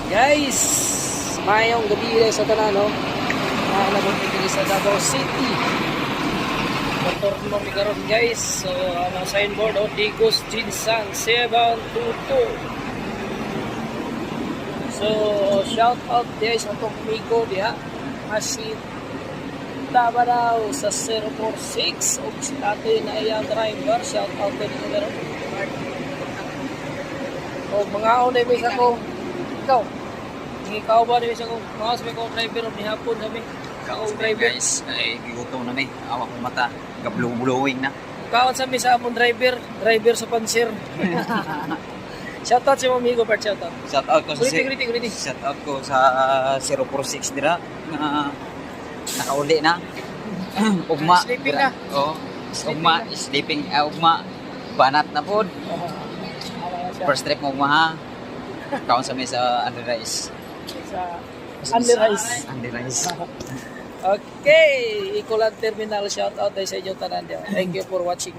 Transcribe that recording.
Guys, mayong gabi sa tanan, no? Nagpipili sa Davao City. Motor mo mi karon, guys. So, ano signboard o Digos Ginsang 722. So, shout out guys sa tong amigo diha. Masin Davao sa 046 o si ate na iyang driver. Shout out din nila. O mga onay may sa ko. Ikaw ba rin siya kung mas may kong driver ni hapon kami. Kaong driver guys, ay gigutom na may awak ng mata, gablong-blowing na. kaon sa mi sa amon driver sa Panser. Shout out sa mga amigo part shout out. Shout out ko sa Greeting. Shout out ko sa 046 dira na nakauli na. Ugma Sleeping dira. na. Oh, ugma sleeping, ugma banat na pod. First trip mo ha. Kaon sa mi sa Underrise. Sa Underrise. Underrise. Okay, Ikulan Terminal shout out sa inyo tanan. Thank you for watching.